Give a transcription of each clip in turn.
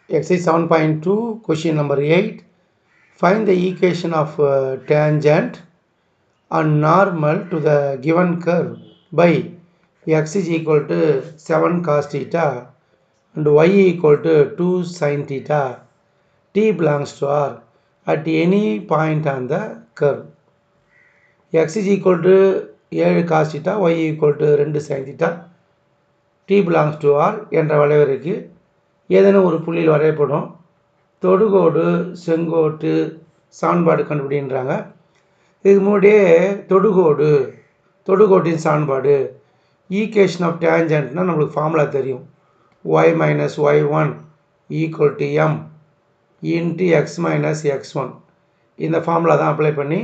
Exercise 7.2, question number 8. Find the equation of tangent and normal to the given curve by x is equal to 7 cos theta and y equal to 2 sin theta. T belongs to R at any point on the curve. X is equal to 7 cos theta, y equal to 2 sin theta. T belongs to R என்ற வளைவரைக்கு ஏதேனும் ஒரு புள்ளியில் வரையப்படும் தொடுகோடு செங்கோட்டு சான்பாடு கண்டுபிடின்றாங்க. இதுக்கு முன்னாடியே தொடுகோட்டின் சான்பாடு equation of டேஞ்சன்ட்னா நம்மளுக்கு formula தெரியும். y minus y1 equal to m into x minus x1. இந்த ஃபார்முலா தான் அப்ளை பண்ணி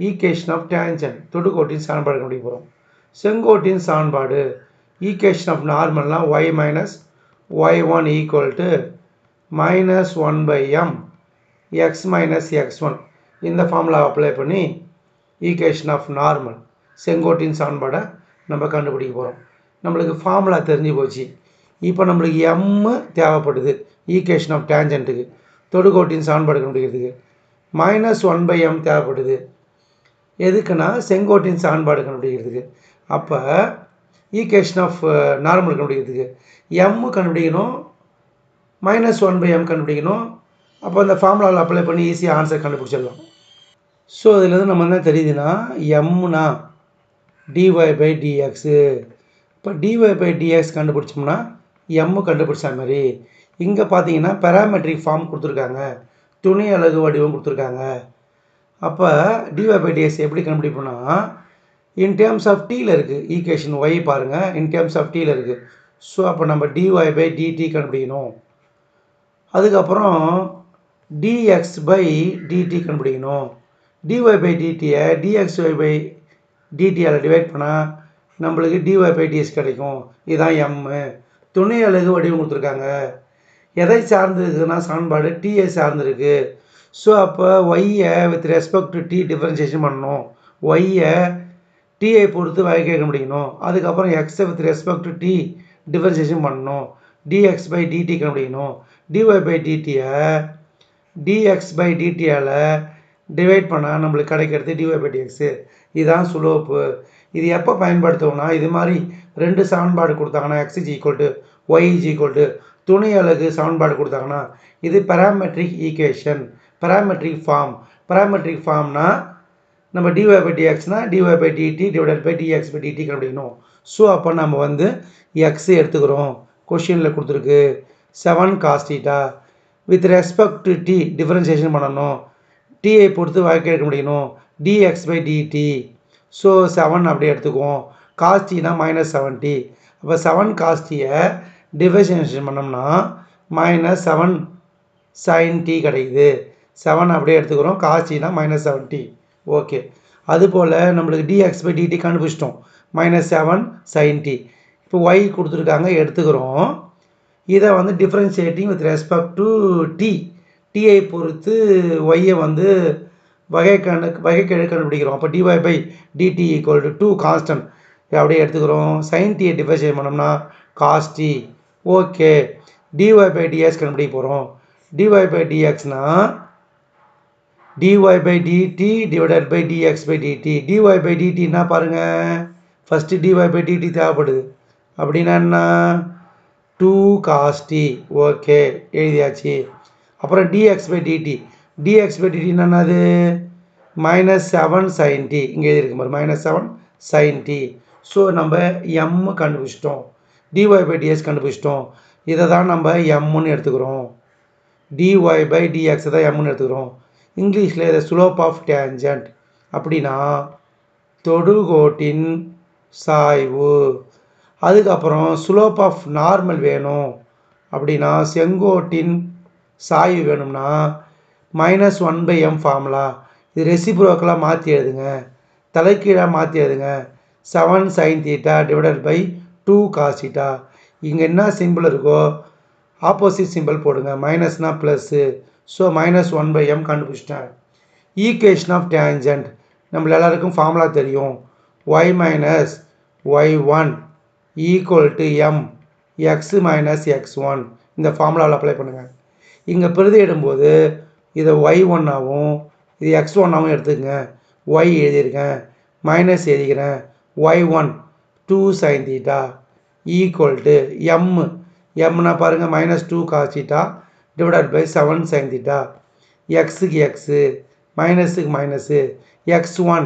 ஈக்குவேஷன் ஆஃப் டேஞ்சன்ட் தொடுகோட்டின் சான்பாடு கண்டுபிடிக்க போகிறோம். செங்கோட்டின் சான்பாடு ஈக்குவேஷன் ஆஃப் நார்மல்னால் y minus y1 equal to minus 1 by m x minus x1. இந்த ஃபார்முலா அப்ளை பண்ணி ஈக்குவேஷன் ஆஃப் நார்மல் செங்கோட்டின் சான்பாடை நம்ம கண்டுபிடிக்க போகிறோம். நம்மளுக்கு ஃபார்முலா தெரிஞ்சு போச்சு. இப்போ நம்மளுக்கு m தேவைப்படுது ஈக்குவேஷன் ஆஃப் டேஞ்சன்ட்டுக்கு தொடுகோட்டின் சான்பாடு கண்டுபிடிக்கிறதுக்கு. -1 by m தேவைப்படுது எதுக்குன்னா செங்கோட்டின் சான்பாடு கண்டுபிடிக்கிறதுக்கு. அப்போ ஈக்குவேஷன் ஆஃப் நார்மல் கண்டுபிடிக்கிறதுக்கு m கண்டுபிடிக்கணும், -1 by m கண்டுபிடிக்கணும். அப்போ அந்த ஃபார்முலாவில் அப்ளை பண்ணி ஈஸியாக ஆன்சர் கண்டுபிடிச்சிடலாம். ஸோ இதுலேருந்து நம்ம என்ன தெரியுதுன்னா எம்னா டிஒய் பை டிஎக்ஸு. இப்போ டிஒய் பை டிஎக்ஸ் கண்டுபிடிச்சோம்னா எம்மு கண்டுபிடிச்ச மாதிரி இங்கே பார்த்தீங்கன்னா பேராமெட்ரிக் ஃபார்ம் கொடுத்துருக்காங்க, துணை அலகு வடிவம் கொடுத்துருக்காங்க. அப்போ டிஒய் பை டிஎக்ஸ் எப்படி கண்டுபிடிப்போம்னா இன் டேர்ம்ஸ் ஆஃப் டீயில் இருக்குது. ஈக்குவேஷன் ஒய் பாருங்கள், இன் டேர்ம்ஸ் ஆஃப் டீயில் இருக்குது. ஸோ அப்போ நம்ம டிஒய் பை டிடி கண்டுபிடிக்கணும். அதுக்கப்புறம் dx பை dt கண்டுபிடிக்கணும். dy பை டிடியை dxy பை டிடியால் டிவைட் பண்ணால் நம்மளுக்கு dy பை dx கிடைக்கும். இதுதான் m. துணை அலகு வடிவம் கொடுத்துருக்காங்க. எதை சார்ந்துருக்குன்னா சான்பாடு டீயை சார்ந்துருக்கு. ஸோ அப்போ ஒய்யை with respect to D differentiation பண்ணணும். ஒய்யை டீயை பொறுத்து வகைக்கெழு கண்டுபிடிக்கணும். அதுக்கப்புறம் எக்ஸை with respect to D differentiation பண்ணணும். dx பை dt கண்டுபிடிக்கணும். dy பை டிடியை dx பை டிடியால் டிவைட் பண்ணால் நம்மளுக்கு கிடைக்கிறது dy பை dx. இதுதான் சுலோப்பு. இது எப்போ பயன்படுத்துவோம்னா இது மாதிரி ரெண்டு சமன்பாடு கொடுத்தாங்கன்னா x is equal to Y is equal to துணை அலகு சமன்பாடு கொடுத்தாங்கன்னா இது பேராமெட்ரிக் ஈக்குவேஷன், பேராமெட்ரிக் ஃபார்ம்னா நம்ம dy பை dxனா dy by dt divided by dx by dt கண்டுபிடிக்கணும். ஸோ அப்போ நம்ம வந்து x எடுத்துக்கிறோம். கொஷினில் கொடுத்துருக்கு 7 cos theta with respect to D differentiation பண்ணணும். டீயை பொறுத்து வகைக்கெழு எடுக்க முடியணும். dx by dt. ஸோ 7 அப்படியே எடுத்துக்குவோம். cos tனா -70. அப்போ 7 cos tயை டிஃபரன்சியேஷன் பண்ணோம்னா -7 sin t கிடைக்குது. 7 அப்படியே எடுத்துக்கிறோம். cos tனா -70. ஓகே. அதுபோல் நம்மளுக்கு dx பை dt கண்டுபிடிச்சிட்டோம், -7 sin t. இப்போ y கொடுத்துருக்காங்க, எடுத்துக்கிறோம். இதை வந்து differentiating with respect to t, டீயை பொறுத்து ஒய்யை வந்து வகைக்கெழு கண்டுபிடிக்கிறோம். அப்போ dy by dt equal to 2 constant அப்படியே எடுத்துக்கிறோம். sin t டிஃபரன்ஷியேட் பண்ணோம்னா cos t. Okay. dy by dx கண்டுபிடிக்க போகிறோம். dy பை dxனா dy by dt divided by dx by dt. dy by dtனா பாருங்கள், ஃபஸ்ட்டு dy பை dt தேவைப்படுது. அப்படின்னா என்ன, 2 cos t. ஓகே, எழுதியாச்சு. அப்புறம் dx by dt. dx by dt என்னது, -7 sin t. இங்கே எழுதியிருக்கு பாரு, -7 sin t. ஸோ நம்ம m கண்டுபிடிச்சிட்டோம், dy பை dx கண்டுபிடிச்சிட்டோம். இதை தான் நம்ம mன்னு எடுத்துக்கிறோம். dy பை dx தான் mன்னு எடுத்துக்கிறோம். இங்கிலீஷில் இதை ஸ்லோப் ஆஃப் டேஞ்சன்ட் அப்படின்னா தொடுகோட்டின் சாய்வு. அதுக்கப்புறம் ஸ்லோப் ஆஃப் நார்மல் வேணும் அப்படின்னா செங்கோட்டின் சாய்வு வேணும்னா -1 by m ஃபார்முலா. இது ரெசிப்ரோக்கலாக மாற்றி எழுதுங்க, தலைக்கீழாக மாற்றி எழுதுங்க. 7 sin theta divided by 2 cos theta. இங்கே என்ன சிம்பிள் இருக்கோ ஆப்போசிட் சிம்பிள் போடுங்க, மைனஸ்னா ப்ளஸ்ஸு. ஸோ -1 by m கண்டுபிடிச்சிட்டேன். ஈக்குவேஷன் ஆஃப் டேஞ்சன்ட் நம்ம எல்லாருக்கும் ஃபார்முலா தெரியும். y minus y1 equal to m x minus x1. இந்த ஃபார்முலாவில் அப்ளை பண்ணுங்கள். இங்கே பிரதியிடும்போது இதை y1 ஆகவும் இது x1 ஆகவும் எடுத்துக்கங்க. y எழுதியிருக்கேன், மைனஸ் எழுதிக்கிறேன். y1 2 sin theta equal to எம்னா பாருங்கள் -2 cos theta divided by 7 sin theta. எக்ஸுக்கு எக்ஸு, மைனஸுக்கு மைனஸு, x1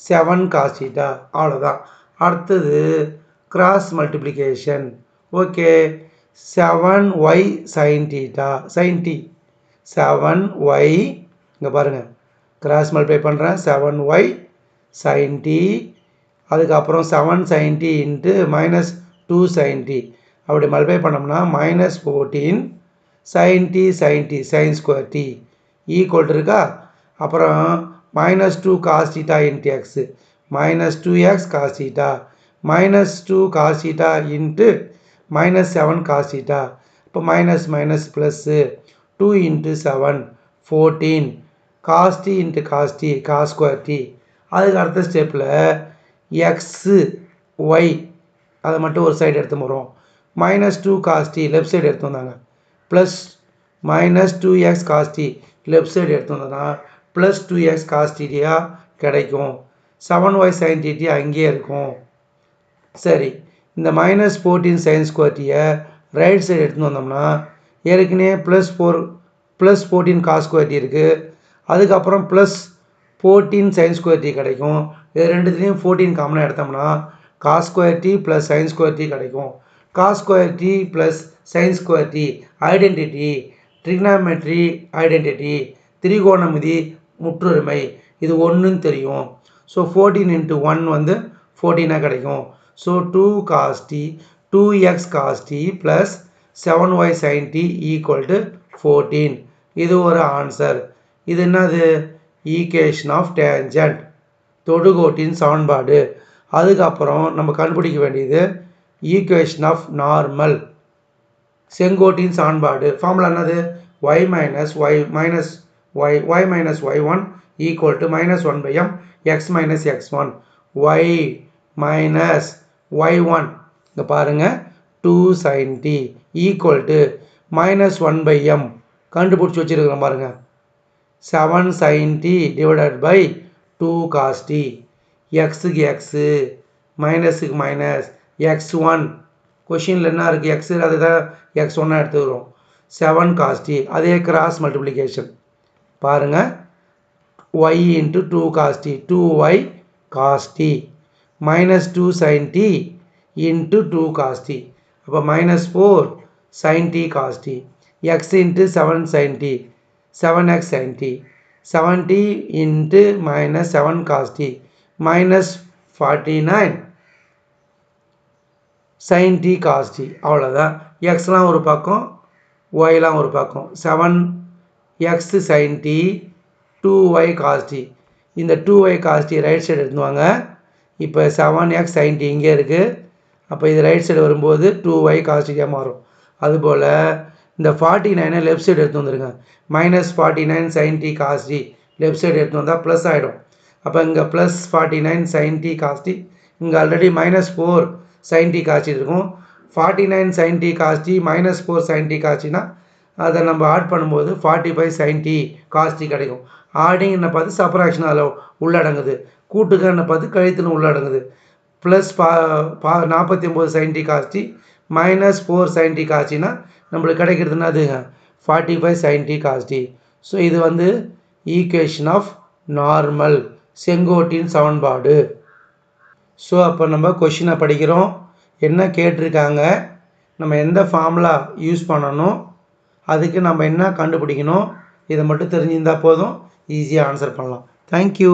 7 cos theta. அவ்வளோதான். அடுத்தது cross multiplication. Okay, 7y sin theta sin t 7y இங்கே பாருங்கள் கிராஸ் மல்டிப்ளை பண்ணுறேன். 7y sin t அதுக்கப்புறம் 7 sin t into -2 sin t அப்படி மல்டிப்ளை பண்ணோம்னா -14 sin t sin square t equal இருக்கா. அப்புறம் -2 cos theta into x -2x cos theta -2 cos theta into -7 cos theta. இப்போ minus minus plus 2 into 7 14 cos t into cos t cos square t. அதுக்கு அடுத்த ஸ்டெப்பில் x Y அதை மட்டும் ஒரு side எடுத்து போகிறோம். -2 cos t லெஃப்ட் சைடு எடுத்து வந்தாங்க. Plus -2x cos t left side எடுத்து வந்தோன்னா ப்ளஸ் 2x cos t கிடைக்கும். 7y sin t அங்கேயே இருக்கும். சரி, இந்த -14 sin ஸ்கொயர் டீயை ரைட் சைடு எடுத்துன்னு வந்தோம்னா ஏற்கனவே +14 cos ஸ்கொயர் டி இருக்குது. அதுக்கப்புறம் +14 sin ஸ்கொயர் டி கிடைக்கும். இது ரெண்டுத்துலேயும் 14 காமனாக எடுத்தோம்னா cos square t plus sin square t கிடைக்கும். cos square t plus sin square t identity, trigonometry identity, திரிகோணமிதி முற்றுரிமை, இது ஒன்றுன்னு தெரியும். ஸோ 14 இன்ட்டு 1 வந்து 14 கிடைக்கும். So 2 cos t 2x cos t plus 7y sin t equal to 14. இது ஒரு ஆன்சர். இது என்னது? ஈக்குவேஷன் ஆஃப் டேஞ்சன்ட், தொடுகோட்டின் சமன்பாடு. அதுக்கப்புறம் நம்ம கண்டுபிடிக்க வேண்டியது ஈக்குவேஷன் ஆஃப் நார்மல், செங்கோட்டின் சமன்பாடு. ஃபார்முலா என்னது? y minus y1 equal to -1/m x minus x1 y minus y1 இங்கே பாருங்கள் 2 sin t equal to -1/m கண்டுபிடிச்சி வச்சுருக்கிறோம் பாருங்கள். 7 sin t divided by 2 cos t. எக்ஸுக்கு எக்ஸு, மைனஸுக்கு மைனஸ், x1 கொஷினில் என்ன இருக்குது? எக்ஸு அதுதான் x1 எடுத்துக்கிறோம். 7 cos t அதே கிராஸ் மல்டிப்ளிகேஷன் பாருங்கள். y into 2 cos t 2y cos t -2 sin t into 2 cos t. அப்போ -4 sin t cos t. x into 7 sin t 7x sin t 70 into -7 cos t -49 sin t cos t. அவ்வளோதான். எக்ஸ்லாம் ஒரு பக்கம், ஒய்லாம் ஒரு பக்கம். 7x sin t 2y cos t. இந்த 2y cos t right side எடுத்துவாங்க. இப்போ 7x sin t இங்கே இருக்குது. அப்போ இது ரைட் சைடு வரும்போது 2y cos t மாறும். அதுபோல் இந்த 49 லெஃப்ட் சைடு எடுத்து வந்துருங்க. -49 sin t cos t left side எடுத்து வந்தால் ப்ளஸ் ஆகிடும். அப்போ இங்கே +49 sin t cos t, இங்கே already -4 sin t cos t இருக்கும். 49 sin t cos t -4 sin t cos t அதை நம்ம ஆட் பண்ணும்போது 45 sin t cos t கிடைக்கும். ஆடிங்கன்னு பார்த்து சப்ராக்ஷன் அதில் உள்ளடங்குது, கூட்டுக்கன்னு பார்த்து கழித்துன்னு உள்ளடங்குது. Plus 49 sin t cos t -4 sin t cos t நம்மளுக்கு கிடைக்கிறதுனா அதுங்க 45 sin t cos t. So இது வந்து ஈக்குவேஷன் ஆஃப் நார்மல், செங்கோட்டின் சமன்பாடு. ஸோ அப்போ நம்ம கொஷினை படிக்கிறோம். என்ன கேட்டிருக்காங்க, நம்ம எந்த ஃபார்முலா யூஸ் பண்ணணும், அதுக்கு நம்ம என்ன கண்டுபிடிக்கணும், இதை மட்டும் தெரிஞ்சிருந்தால் போதும், ஈஸியாக ஆன்சர் பண்ணலாம். தேங்க்யூ.